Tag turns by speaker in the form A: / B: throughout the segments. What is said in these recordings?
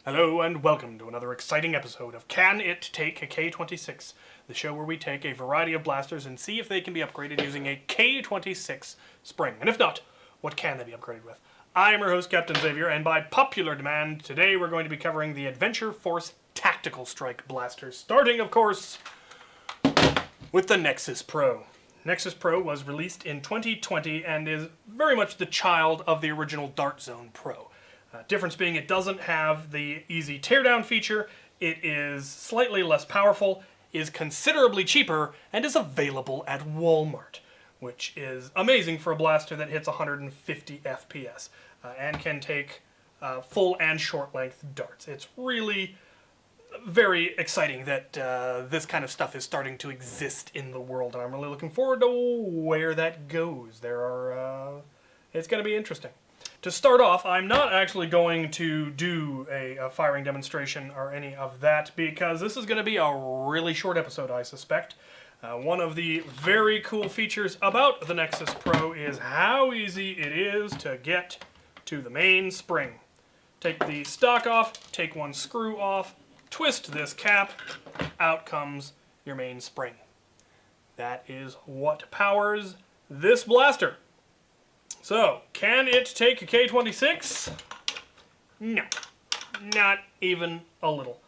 A: Hello and welcome to another exciting episode of Can It Take a K26, the show where we take a variety of blasters and see if they can be upgraded using a K26 spring. And if not, what can they be upgraded with? I am your host, Captain Xavier, and by popular demand, today we're going to be covering the Adventure Force Tactical Strike blasters, starting, of course, with the Nexus Pro. Nexus Pro was released in 2020 and is very much the child of the original Dart Zone Pro. Difference being it doesn't have the easy teardown feature, it is slightly less powerful, is considerably cheaper, and is available at Walmart, which is amazing for a blaster that hits 150 FPS and can take full and short length darts. It's really very exciting that this kind of stuff is starting to exist in the world, and I'm really looking forward to where that goes. It's going to be interesting. To start off, I'm not actually going to do a firing demonstration or any of that because this is going to be a really short episode, I suspect. One of the very cool features about the Nexus Pro is how easy it is to get to the main spring. Take the stock off, take one screw off, twist this cap, out comes your main spring. That is what powers this blaster. So, can it take a K26? No, not even a little.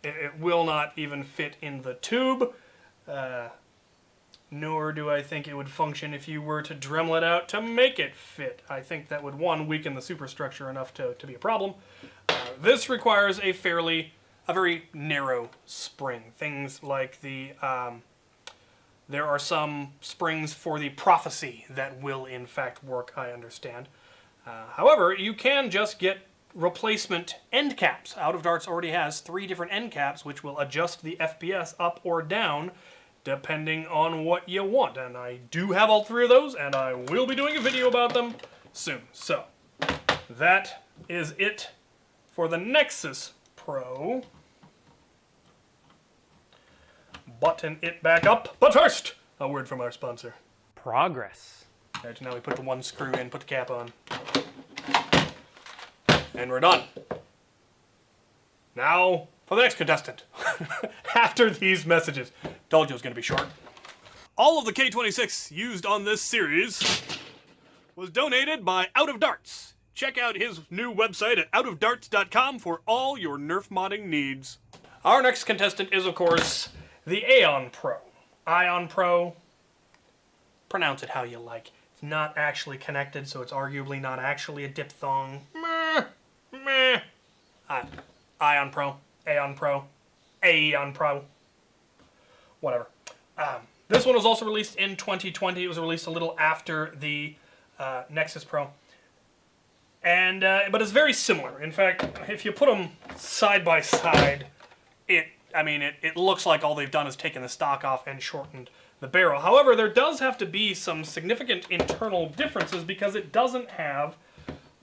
A: It will not even fit in the tube, nor do I think it would function if you were to Dremel it out to make it fit. I think that would, one, weaken the superstructure enough to be a problem. This requires a very narrow spring. Things like there are some springs for the prophecy that will in fact work, I understand. However, you can just get replacement end caps. Out of Darts already has 3 different end caps which will adjust the FPS up or down depending on what you want. And I do have all 3 of those, and I will be doing a video about them soon. So, that is it for the Nexus Pro. Button it back up. But first, a word from our sponsor.
B: Progress.
A: Alright, now we put the one screw in, put the cap on. And we're done. Now, for the next contestant. After these messages. Told you it was going to be short. All of the K26 used on this series was donated by Out of Darts. Check out his new website at outofdarts.com for all your Nerf modding needs. Our next contestant is, of course, the Aeon Pro. Aeon Pro, pronounce it how you like. It's not actually connected, so it's arguably not actually a diphthong. Meh. Aeon Pro, Aeon Pro, Aeon Pro. Whatever. This one was also released in 2020. It was released a little after the Nexus Pro. And but it's very similar. In fact, if you put them side by side, it looks like all they've done is taken the stock off and shortened the barrel. However, there does have to be some significant internal differences because it doesn't have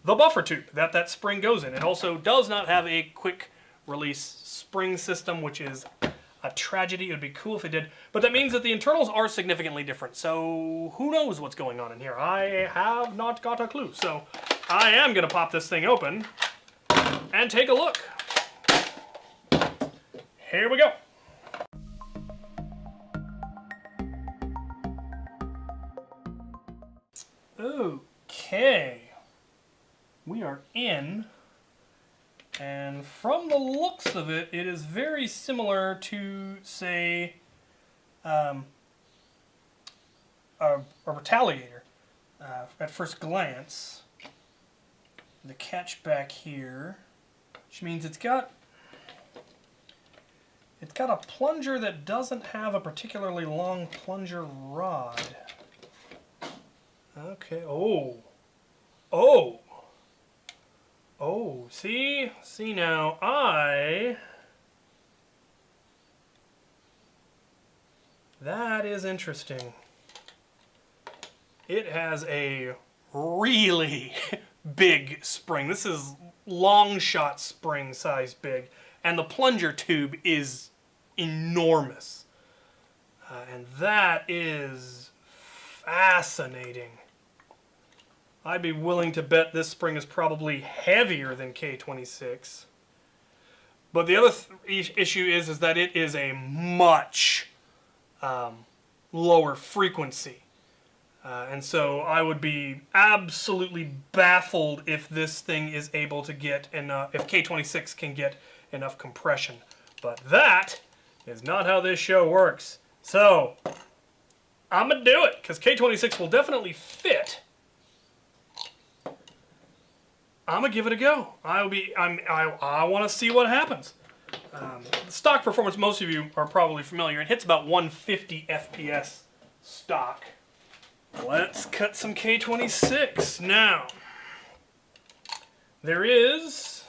A: the buffer tube that spring goes in. It also does not have a quick release spring system, which is a tragedy. It would be cool if it did. But that means that the internals are significantly different. So who knows what's going on in here? I have not got a clue. So I am going to pop this thing open and take a look. Here we go. Okay. We are in. And from the looks of it, it is very similar to, say, a Retaliator. At first glance, the catch back here, which means it's got a plunger that doesn't have a particularly long plunger rod. Okay. Oh, see now, that is interesting. It has a really big spring. This is long shot spring size big, and the plunger tube is enormous. And that is fascinating. I'd be willing to bet this spring is probably heavier than K26. But the other issue is that it is a much lower frequency. And so I would be absolutely baffled if this thing is able to get enough, if K26 can get enough compression. But that is not how this show works. So I'm going to do it, because K26 will definitely fit. I'm going to give it a go. I want to see what happens. The stock performance, most of you are probably familiar. It hits about 150 FPS stock. Let's cut some K26. Now, there is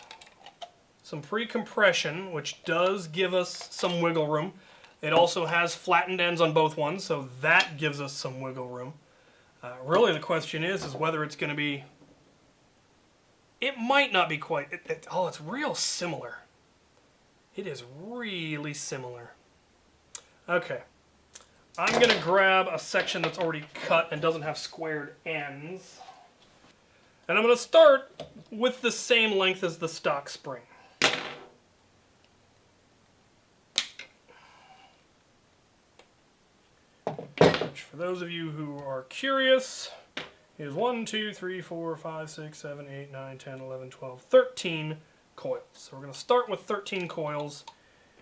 A: some pre-compression, which does give us some wiggle room. It also has flattened ends on both ones, so that gives us some wiggle room. Really, the question is whether it's going to be... It might not be quite... Oh, it's real similar. It is really similar. Okay. I'm going to grab a section that's already cut and doesn't have squared ends. And I'm going to start with the same length as the stock spring. Which, for those of you who are curious, is 1, 2, 3, 4, 5, 6, 7, 8, 9, 10, 11, 12, 13 coils. So we're going to start with 13 coils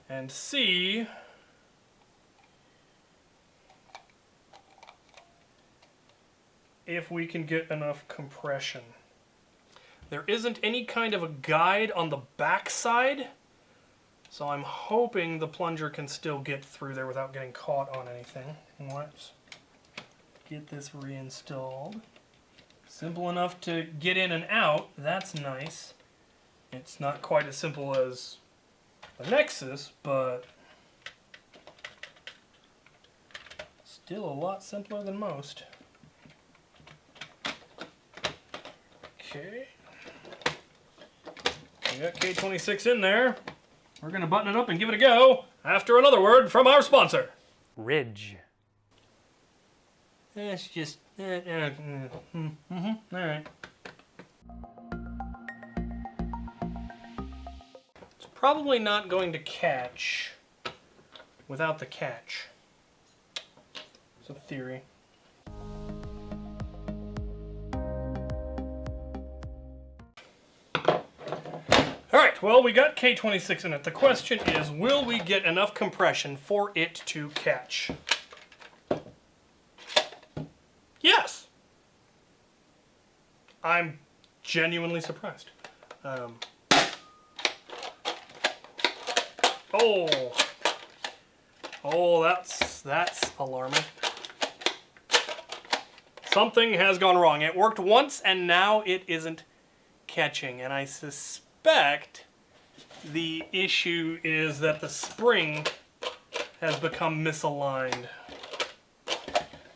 A: and see if we can get enough compression. There isn't any kind of a guide on the back side, so I'm hoping the plunger can still get through there without getting caught on anything. Let's get this reinstalled. Simple enough to get in and out, that's nice. It's not quite as simple as the Nexus, but still a lot simpler than most. Okay. We got K26 in there. We're going to button it up and give it a go after another word from our sponsor. Ridge. It's just... Alright. It's probably not going to catch without the catch. It's a theory. Alright, well, we got K26 in it. The question is, will we get enough compression for it to catch? Yes! I'm genuinely surprised. Oh, that's alarming. Something has gone wrong. It worked once, and now it isn't catching, and I suspect the issue is that the spring has become misaligned.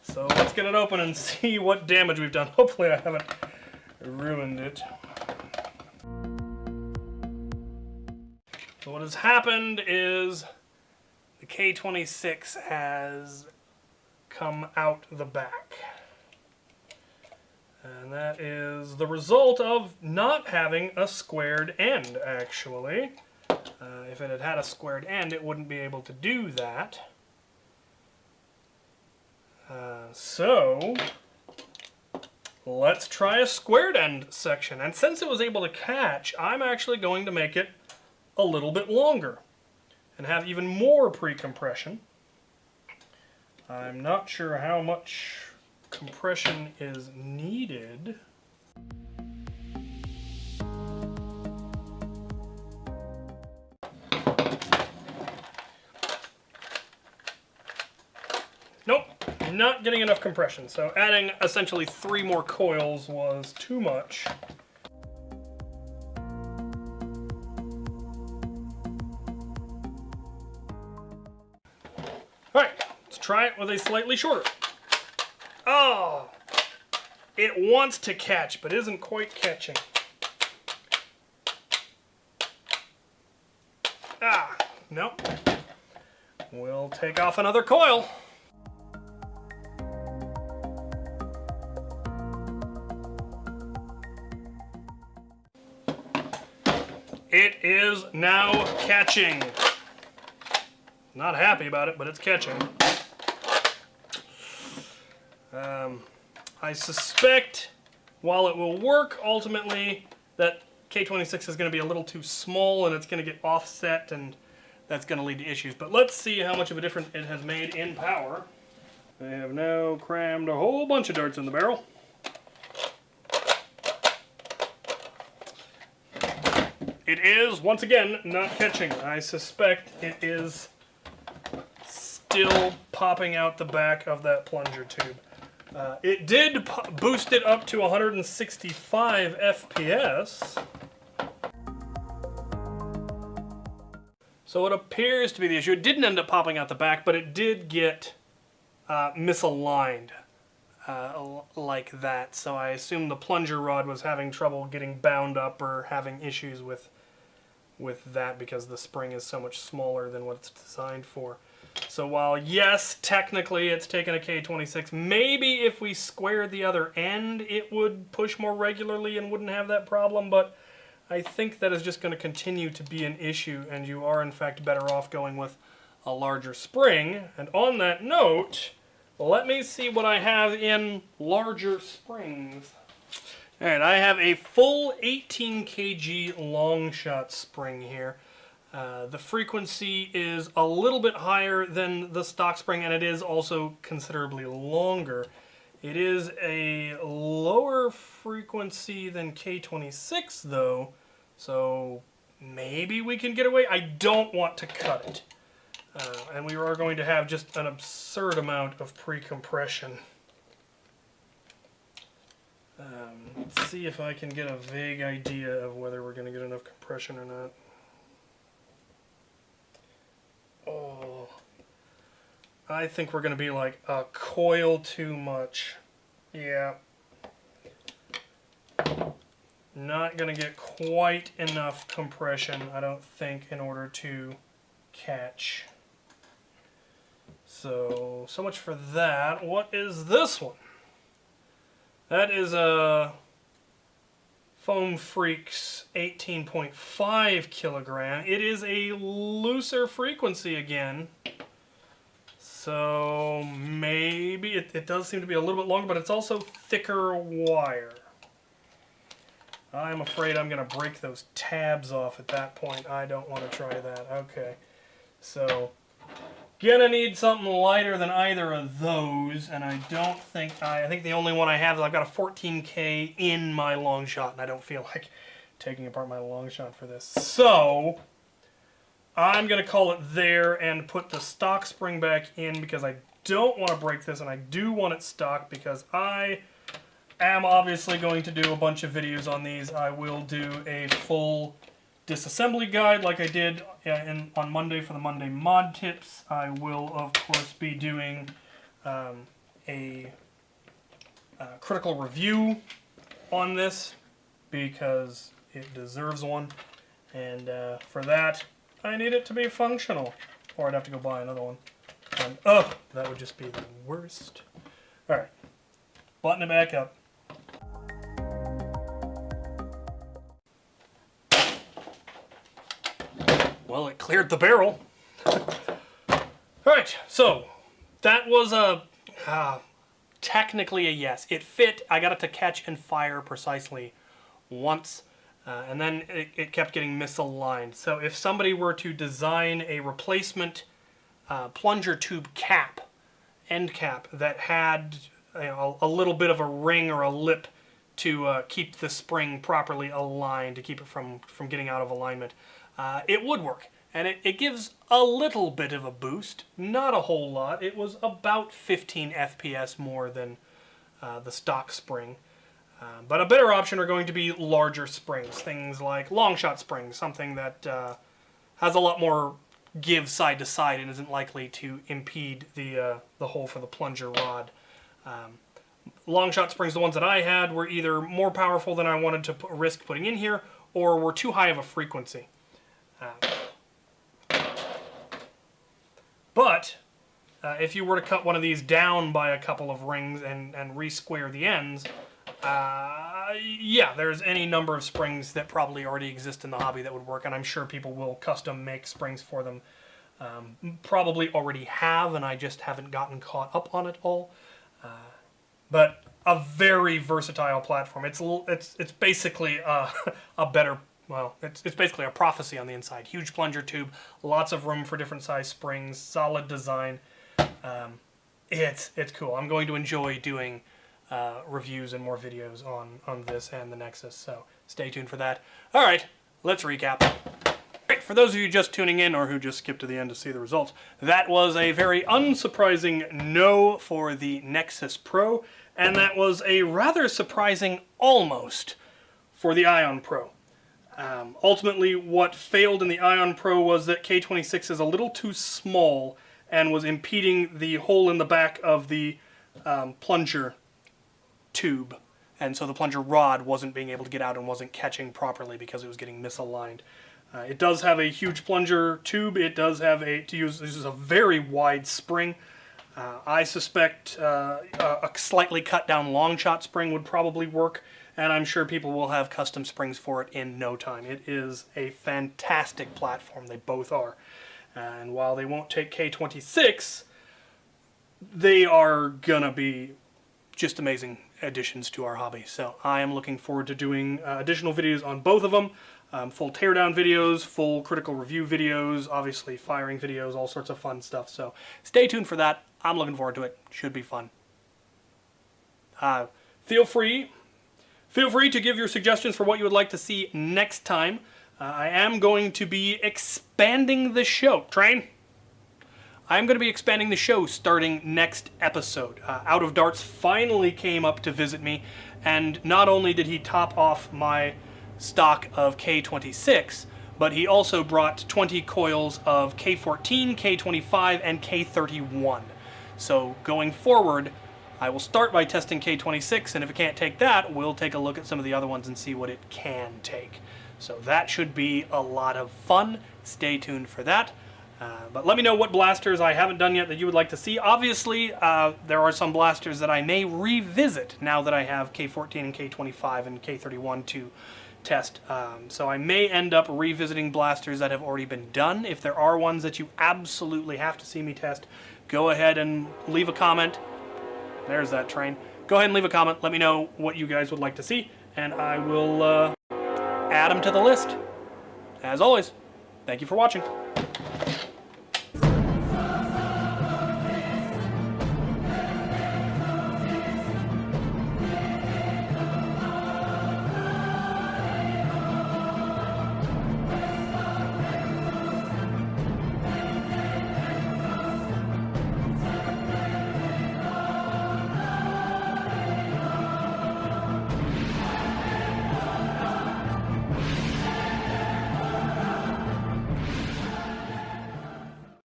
A: So let's get it open and see what damage we've done. Hopefully I haven't ruined it. So what has happened is the K26 has come out the back. And that is the result of not having a squared end, actually. If it had had a squared end, it wouldn't be able to do that. So let's try a squared end section. And since it was able to catch, I'm actually going to make it a little bit longer and have even more pre-compression. I'm not sure how much compression is needed. Nope, not getting enough compression. So adding essentially 3 more coils was too much. Alright, let's try it with a slightly shorter. Oh, it wants to catch, but isn't quite catching. Ah, nope. We'll take off another coil. It is now catching. Not happy about it, but it's catching. I suspect, while it will work, ultimately, that K26 is going to be a little too small and it's going to get offset, and that's going to lead to issues. But let's see how much of a difference it has made in power. I have now crammed a whole bunch of darts in the barrel. It is, once again, not catching. I suspect it is still popping out the back of that plunger tube. It did boost it up to 165 FPS. So it appears to be the issue. It didn't end up popping out the back, but it did get misaligned like that. So I assume the plunger rod was having trouble getting bound up or having issues with that because the spring is so much smaller than what it's designed for. So while, yes, technically it's taken a K26, maybe if we squared the other end, it would push more regularly and wouldn't have that problem, but I think that is just going to continue to be an issue, and you are, in fact, better off going with a larger spring. And on that note, let me see what I have in larger springs. All right, I have a full 18 kg long shot spring here. The frequency is a little bit higher than the stock spring, and it is also considerably longer. It is a lower frequency than K26, though, so maybe we can get away. I don't want to cut it. And we are going to have just an absurd amount of pre-compression. Let's see if I can get a vague idea of whether we're going to get enough compression or not. Oh, I think we're going to be like a coil too much. Yeah. Not going to get quite enough compression, I don't think, in order to catch. So much for that. What is this one? That is a Foam Freaks 18.5 kilogram. It is a looser frequency again. So maybe it does seem to be a little bit longer, but it's also thicker wire. I'm afraid I'm going to break those tabs off at that point. I don't want to try that. Okay. So gonna need something lighter than either of those, and I don't think I think the only one I have is I've got a 14K in my long shot, and I don't feel like taking apart my long shot for this. So I'm gonna call it there and put the stock spring back in because I don't want to break this, and I do want it stock because I am obviously going to do a bunch of videos on these. I will do a full disassembly guide like I did on Monday for the Monday mod tips. I will of course be doing a critical review on this because it deserves one, and for that I need it to be functional, or I'd have to go buy another one, and that would just be the worst. Alright, button it back up. Well, it cleared the barrel. Alright, so that was technically a yes. It fit. I got it to catch and fire precisely once, and then it kept getting misaligned. So if somebody were to design a replacement plunger tube cap, end cap, that had a little bit of a ring or a lip to keep the spring properly aligned, to keep it from getting out of alignment, it would work. And it gives a little bit of a boost, not a whole lot. It was about 15 FPS more than the stock spring. But a better option are going to be larger springs, things like long shot springs, something that has a lot more give side to side and isn't likely to impede the hole for the plunger rod. Long shot springs, the ones that I had, were either more powerful than I wanted to risk putting in here, or were too high of a frequency. But if you were to cut one of these down by a couple of rings and re-square the ends, Yeah, there's any number of springs that probably already exist in the hobby that would work, and I'm sure people will custom make springs for them. Probably already have, and I just haven't gotten caught up on it all. But a very versatile platform. It's basically a better, well, it's basically a prophecy on the inside. Huge plunger tube, lots of room for different size springs, solid design. It's cool. I'm going to enjoy doing reviews and more videos on this and the Nexus, so stay tuned for that. All right, let's recap. Right, for those of you just tuning in or who just skipped to the end to see the results, that was a very unsurprising no for the Nexus Pro, and that was a rather surprising almost for the Aeon Pro. Ultimately, what failed in the Aeon Pro was that K26 is a little too small and was impeding the hole in the back of the plunger tube. And so the plunger rod wasn't being able to get out and wasn't catching properly because it was getting misaligned. It does have a huge plunger tube. It does have this is a very wide spring. I suspect a slightly cut down long shot spring would probably work, and I'm sure people will have custom springs for it in no time. It is a fantastic platform. They both are. And while they won't take K26, they are gonna be just amazing additions to our hobby. So I am looking forward to doing additional videos on both of them. Full teardown videos, full critical review videos, obviously firing videos, all sorts of fun stuff. So stay tuned for that. I'm looking forward to it. Should be fun. Feel free to give your suggestions for what you would like to see next time. I am going to be expanding the show. Train? I'm going to be expanding the show starting next episode. Out of Darts finally came up to visit me, and not only did he top off my stock of K26, but he also brought 20 coils of K14, K25, and K31. So going forward, I will start by testing K26, and if it can't take that, we'll take a look at some of the other ones and see what it can take. So that should be a lot of fun. Stay tuned for that. But let me know what blasters I haven't done yet that you would like to see. Obviously, there are some blasters that I may revisit now that I have K14 and K25 and K31 to test. So I may end up revisiting blasters that have already been done. If there are ones that you absolutely have to see me test, go ahead and leave a comment. There's that train. Go ahead and leave a comment. Let me know what you guys would like to see, and I will add them to the list. As always, thank you for watching.